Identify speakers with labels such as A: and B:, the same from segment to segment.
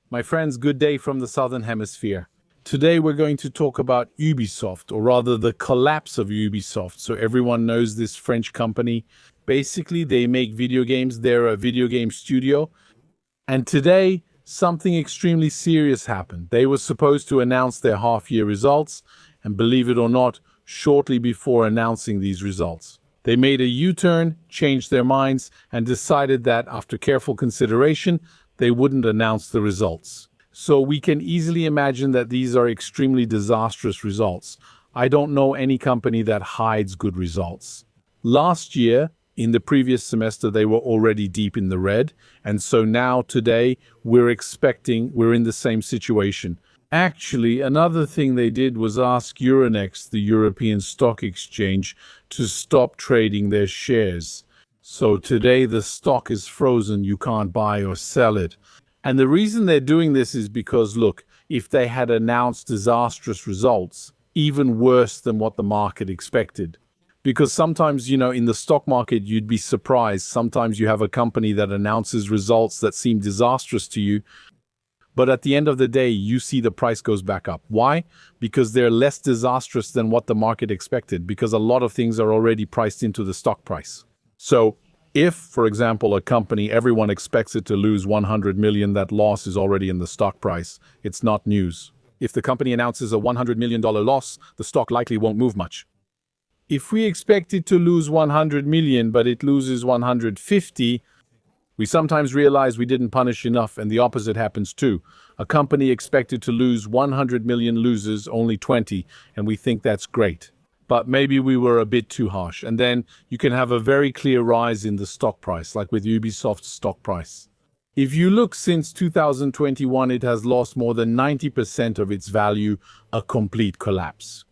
A: My friends, good day from the Southern Hemisphere. Today we're going to talk about Ubisoft, or rather the collapse of Ubisoft. So everyone knows this French company. Basically, they make video games. They're a video game studio. And today, something extremely serious happened. They were supposed to announce their half-year results, and believe it or not, shortly before announcing these results, they made a U-turn, changed their minds, and decided that, after careful consideration, they wouldn't announce the results. So we can easily imagine that these are extremely disastrous results. I don't know any company that hides good results. Last year, in the previous semester, they were already deep in the red, and so now, today, we're in the same situation. Actually, another thing they did was ask Euronext, the European Stock Exchange, to stop trading their shares. So today the stock is frozen, you can't buy or sell it. And the reason they're doing this is because, look, if they had announced disastrous results, even worse than what the market expected. Because sometimes, in the stock market, you'd be surprised. Sometimes you have a company that announces results that seem disastrous to you, but at the end of the day, you see the price goes back up. Why? Because they're less disastrous than what the market expected, because a lot of things are already priced into the stock price. So if, for example, a company, everyone expects it to lose 100 million, that loss is already in the stock price. It's not news. If the company announces a $100 million loss, the stock likely won't move much. If we expect it to lose 100 million, but it loses 150, we sometimes realize we didn't punish enough, and the opposite happens too. A company expected to lose 100 million loses only 20, and we think that's great. But maybe we were a bit too harsh, and then you can have a very clear rise in the stock price, like with Ubisoft's stock price. If you look since 2021, it has lost more than 90% of its value, a complete collapse.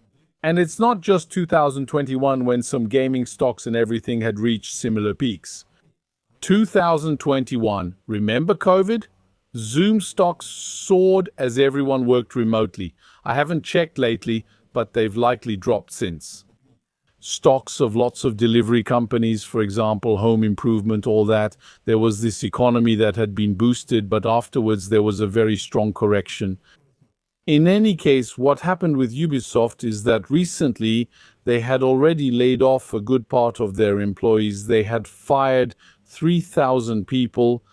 A: And it's not just 2021 when some gaming stocks and everything had reached similar peaks. 2021, remember COVID? Zoom stocks soared as everyone worked remotely. I haven't checked lately, but they've likely dropped since. Stocks of lots of delivery companies, for example, home improvement, all that. There was this economy that had been boosted, but afterwards there was a very strong correction. In any case, what happened with Ubisoft is that recently they had already laid off a good part of their employees. They had fired 3,000 people.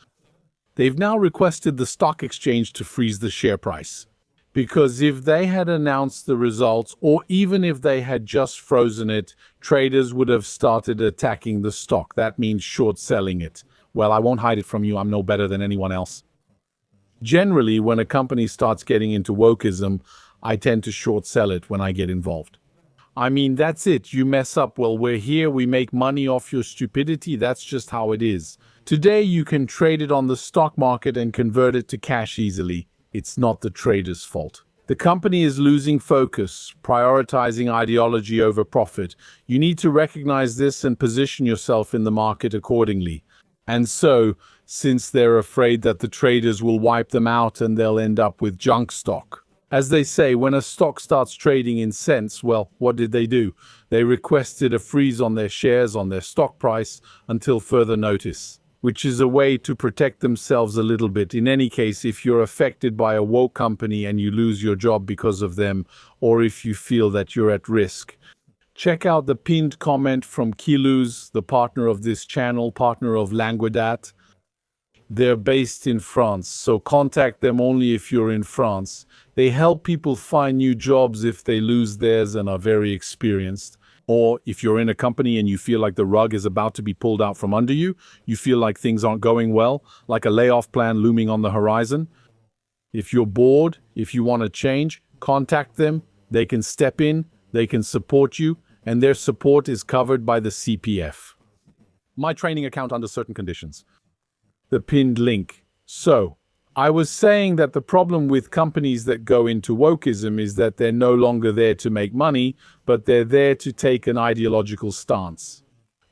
A: They've now requested the stock exchange to freeze the share price. Because if they had announced the results, or even if they had just frozen it, traders would have started attacking the stock. That means short selling it. Well, I won't hide it from you. I'm no better than anyone else. Generally, when a company starts getting into wokeism, I tend to short sell it when I get involved. I mean, that's it. You mess up. Well, we're here. We make money off your stupidity. That's just how it is. Today, you can trade it on the stock market and convert it to cash easily. It's not the trader's fault. The company is losing focus, prioritizing ideology over profit. You need to recognize this and position yourself in the market accordingly. And so, since they're afraid that the traders will wipe them out and they'll end up with junk stock. As they say, when a stock starts trading in cents, well, what did they do? They requested a freeze on their shares, on their stock price, until further notice, which is a way to protect themselves a little bit. In any case, if you're affected by a woke company and you lose your job because of them, or if you feel that you're at risk, check out the pinned comment from Kiluz, the partner of this channel, partner of Languedat. They're based in France, so contact them only if you're in France. They help people find new jobs if they lose theirs and are very experienced. Or if you're in a company and you feel like the rug is about to be pulled out from under you, you feel like things aren't going well, like a layoff plan looming on the horizon. If you're bored, if you want to change, contact them. They can step in, they can support you, and their support is covered by the CPF. My training account under certain conditions. The pinned link. So, I was saying that the problem with companies that go into wokeism is that they're no longer there to make money, but they're there to take an ideological stance.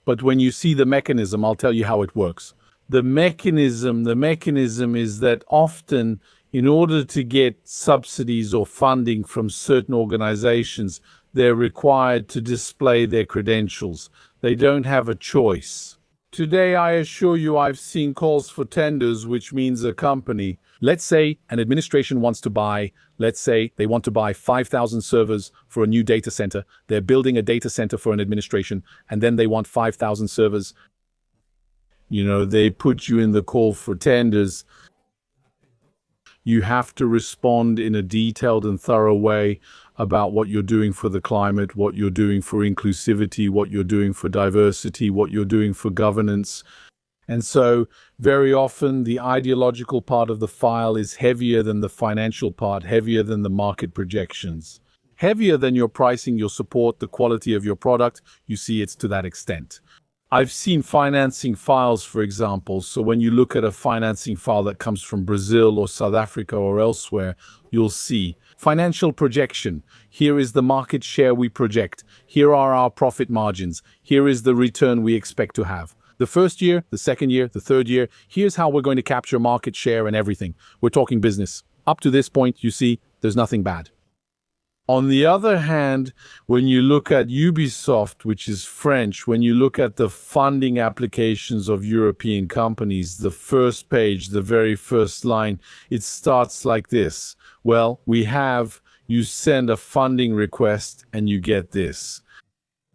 A: But when you see the mechanism, I'll tell you how it works. The mechanism is that often, in order to get subsidies or funding from certain organizations, they're required to display their credentials. They don't have a choice. Today, I assure you, I've seen calls for tenders, which means a company Let's say an administration wants to buy, let's say they want to buy 5,000 servers for a new data center. They're building a data center for an administration, and then they want 5,000 servers. They put you in the call for tenders. You have to respond in a detailed and thorough way about what you're doing for the climate, what you're doing for inclusivity, what you're doing for diversity, what you're doing for governance. And so very often the ideological part of the file is heavier than the financial part, heavier than the market projections, heavier than your pricing, your support, the quality of your product. You see, it's to that extent. I've seen financing files, for example. So when you look at a financing file that comes from Brazil or South Africa or elsewhere, you'll see financial projection. Here is the market share we project. Here are our profit margins. Here is the return we expect to have. The first year, the second year, the third year, here's how we're going to capture market share and everything. We're talking business. Up to this point, you see, there's nothing bad. On the other hand, when you look at Ubisoft, which is French, when you look at the funding applications of European companies, the first page, the very first line, it starts like this. Well, you send a funding request and you get this.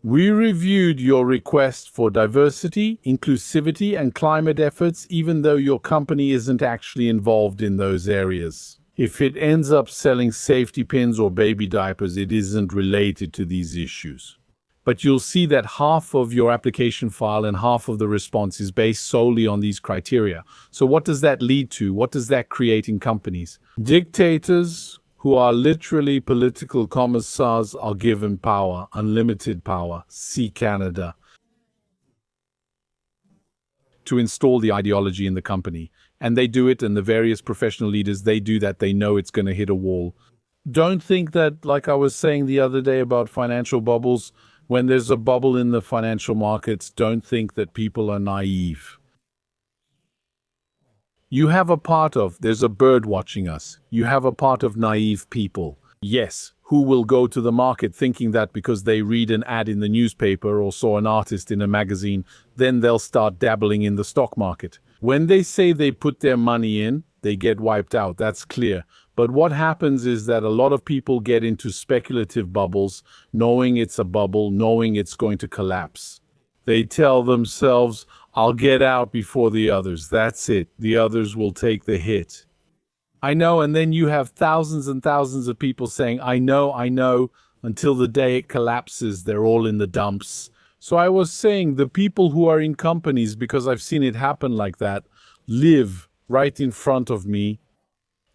A: We reviewed your request for diversity, inclusivity, and climate efforts, even though your company isn't actually involved in those areas. If it ends up selling safety pins or baby diapers, it isn't related to these issues. But you'll see that half of your application file and half of the response is based solely on these criteria. So what does that lead to? What does that create in companies? Dictators who are literally political commissars are given power, unlimited power. See Canada. To install the ideology in the company. And they do it, and the various professional leaders, they do that. They know it's going to hit a wall. Don't think that, like I was saying the other day about financial bubbles, when there's a bubble in the financial markets, don't think that people are naive. You have a part of, there's a bird watching us. You have a part of naive people. Yes, who will go to the market thinking that because they read an ad in the newspaper or saw an artist in a magazine, then they'll start dabbling in the stock market. When they say they put their money in, they get wiped out. That's clear. But what happens is that a lot of people get into speculative bubbles, knowing it's a bubble, knowing it's going to collapse. They tell themselves, I'll get out before the others. That's it. The others will take the hit. I know, and then you have thousands and thousands of people saying, I know, until the day it collapses, they're all in the dumps. So I was saying the people who are in companies, because I've seen it happen like that, live right in front of me.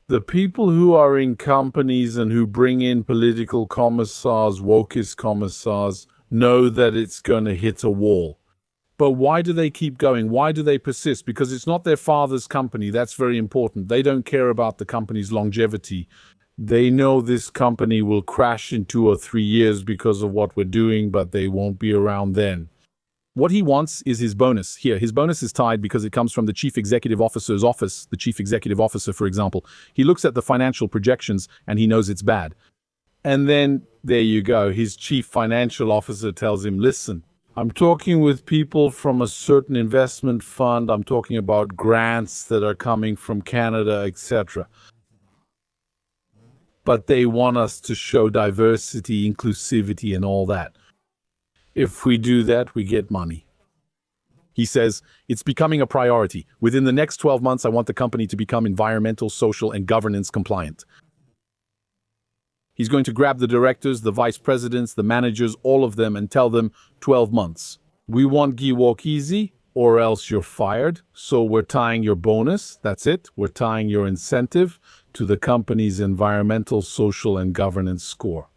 A: The people who are in companies and who bring in political commissars, wokist commissars, know that it's going to hit a wall. But why do they keep going? Why do they persist? Because it's not their father's company. That's very important. They don't care about the company's longevity. They know this company will crash in 2 or 3 years because of what we're doing, but they won't be around then. What he wants is his bonus. Here, his bonus is tied because it comes from the chief executive officer's office. The chief executive officer, for example, he looks at the financial projections and he knows it's bad. And then, there you go, his chief financial officer tells him, listen, I'm talking with people from a certain investment fund. I'm talking about grants that are coming from Canada, etc. But they want us to show diversity, inclusivity, and all that. If we do that, we get money. He says, it's becoming a priority. Within the next 12 months, I want the company to become environmental, social, and governance compliant. He's going to grab the directors, the vice presidents, the managers, all of them, and tell them 12 months. We want Guy walk easy, or else you're fired. So we're tying your bonus, that's it. We're tying your incentive to the company's environmental, social, and governance score.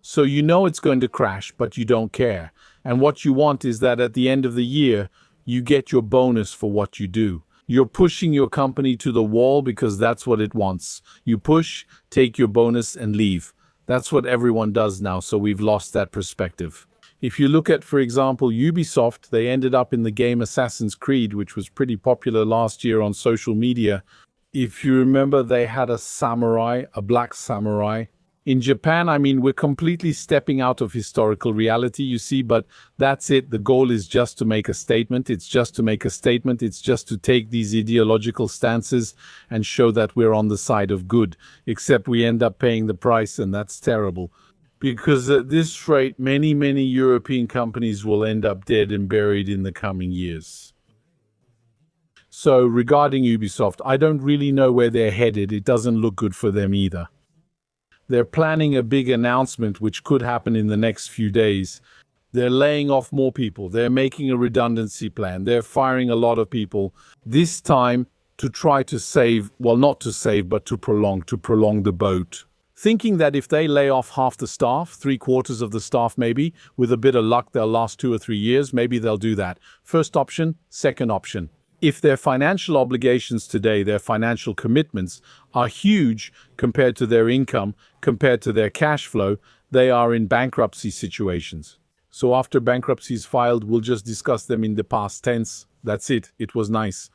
A: So you know it's going to crash, but you don't care. And what you want is that at the end of the year, you get your bonus for what you do. You're pushing your company to the wall because that's what it wants. You push, take your bonus, and leave. That's what everyone does now, so we've lost that perspective. If you look at, for example, Ubisoft, they ended up in the game Assassin's Creed, which was pretty popular last year on social media. If you remember, they had a samurai, a black samurai, In Japan, I mean, we're completely stepping out of historical reality, you see, but that's it. The goal is just to make a statement. It's just to make a statement. It's just to take these ideological stances and show that we're on the side of good, except we end up paying the price, and that's terrible. Because at this rate, many European companies will end up dead and buried in the coming years. So regarding Ubisoft, I don't really know where they're headed. It doesn't look good for them either. They're planning a big announcement which could happen in the next few days. They're laying off more people. They're making a redundancy plan. They're firing a lot of people. This time to try to save, well, not to save, but to prolong the boat. Thinking that if they lay off half the staff, 3/4 of the staff maybe, with a bit of luck they'll last 2 or 3 years, maybe they'll do that. First option, second option. If their financial obligations today, their financial commitments, are huge compared to their income, compared to their cash flow, they are in bankruptcy situations. So after bankruptcy is filed, we'll just discuss them in the past tense. That's it. It was nice.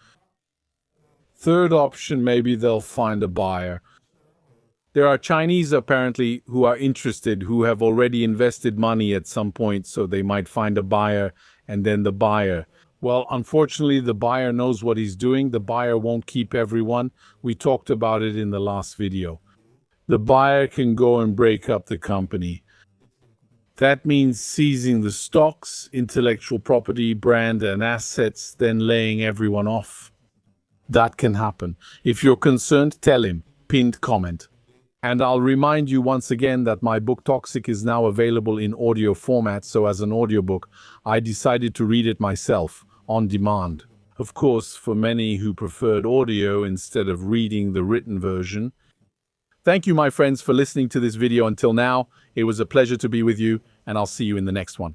A: Third option, maybe they'll find a buyer. There are Chinese apparently who are interested, who have already invested money at some point, so they might find a buyer, and then the buyer. Well, unfortunately, the buyer knows what he's doing. The buyer won't keep everyone. We talked about it in the last video. The buyer can go and break up the company. That means seizing the stocks, intellectual property, brand, and assets, then laying everyone off. That can happen. If you're concerned, tell him. Pinned comment. And I'll remind you once again that my book Toxic is now available in audio format, so as an audiobook, I decided to read it myself, on demand. Of course, for many who preferred audio instead of reading the written version. Thank you, my friends, for listening to this video until now. It was a pleasure to be with you, and I'll see you in the next one.